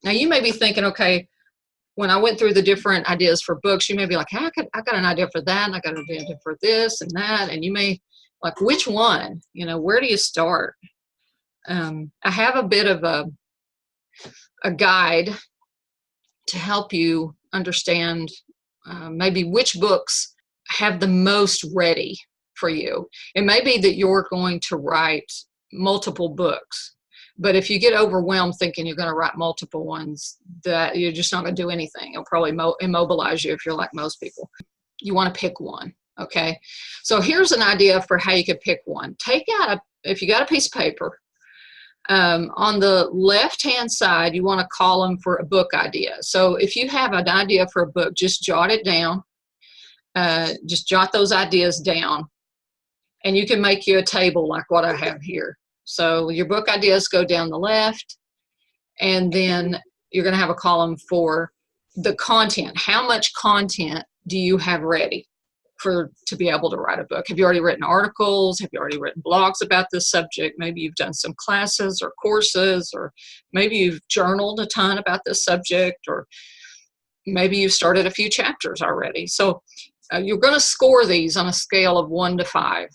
Now you may be thinking, okay, when I went through the different ideas for books, you may be like, hey, I got an idea for that, and I got an idea for this and that, and you may like, which one? You know, where do you start? I have a bit of a guide to help you understand maybe which books have the most ready for you. It may be that you're going to write multiple books, but if you get overwhelmed thinking you're going to write multiple ones, that you're just not going to do anything. It'll probably immobilize you if you're like most people. You want to pick one, okay? So here's an idea for how you could pick one. Take out if you got a piece of paper, on the left-hand side, you want a column for a book idea. So if you have an idea for a book, just jot it down. Just jot those ideas down. And you can make you a table like what I have here. So your book ideas go down the left, and then you're going to have a column for the content. How much content do you have ready to be able to write a book? Have you already written articles? Have you already written blogs about this subject? Maybe you've done some classes or courses, or maybe you've journaled a ton about this subject, or maybe you've started a few chapters already. So you're going to score these on a scale of 1 to 5,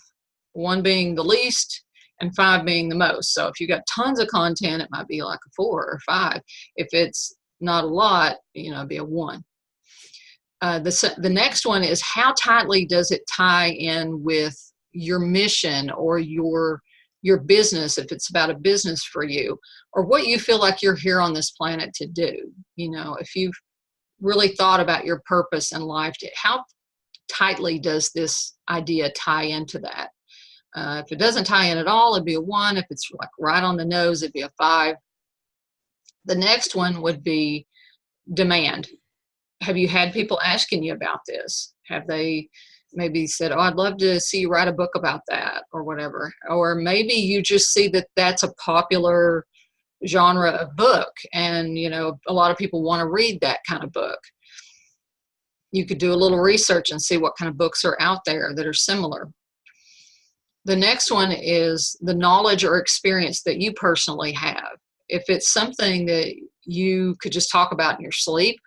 1 being the least and 5 being the most. So if you got tons of content, it might be like a 4 or 5. If it's not a lot, you know, it'd be a 1. The next one is, how tightly does it tie in with your mission or your business, if it's about a business for you, or what you feel like you're here on this planet to do. You know, if you've really thought about your purpose in life, how tightly does this idea tie into that? If it doesn't tie in at all, it'd be a 1. If it's like right on the nose, it'd be a 5. The next one would be demand. Have you had people asking you about this? Have they maybe said, oh, I'd love to see you write a book about that, or whatever? Or maybe you just see that that's a popular genre of book, and, you know, a lot of people want to read that kind of book. You could do a little research and see what kind of books are out there that are similar. The next one is the knowledge or experience that you personally have. If it's something that you could just talk about in your sleep,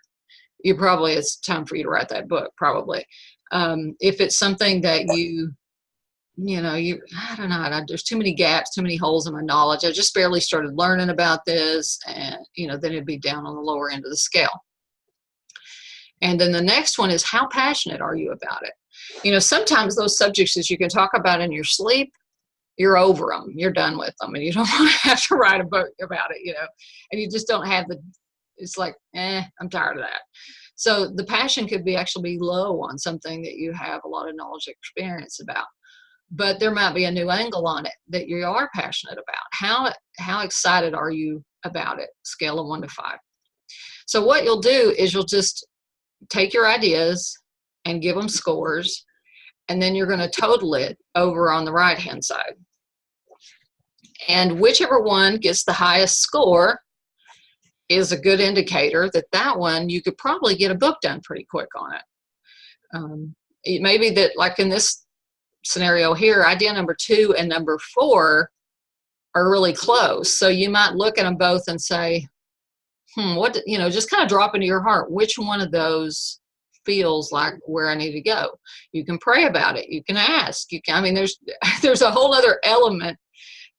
it's time for you to write that book, probably. If it's something that I don't know, there's too many gaps, too many holes in my knowledge. I just barely started learning about this, and, you know, then it'd be down on the lower end of the scale. And then the next one is, how passionate are you about it? You know, sometimes those subjects that you can talk about in your sleep, you're over them, you're done with them, and you don't want to have to write a book about it, you know, and you just don't have it's like, I'm tired of that. So the passion could actually be low on something that you have a lot of knowledge and experience about. But there might be a new angle on it that you are passionate about. How excited are you about it? Scale of 1 to 5. So what you'll do is you'll just take your ideas and give them scores, and then you're going to total it over on the right-hand side. And whichever one gets the highest score is a good indicator that one, you could probably get a book done pretty quick on it. It may be that, like in this scenario here, idea number 2 and number 4 are really close. So you might look at them both and say, just kind of drop into your heart, which one of those feels like where I need to go. You can pray about it. You can ask. There's a whole other element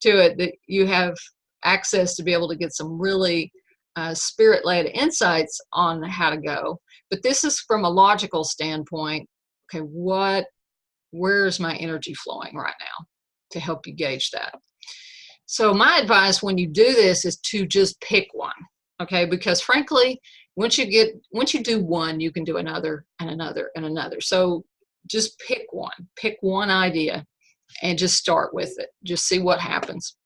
to it that you have access to be able to get some really spirit-led insights on how to go. But this is from a logical standpoint. Okay, where's my energy flowing right now to help you gauge that? So my advice when you do this is to just pick one. Okay, because frankly, once you do one, you can do another and another and another. So just pick one idea and just start with it. Just see what happens.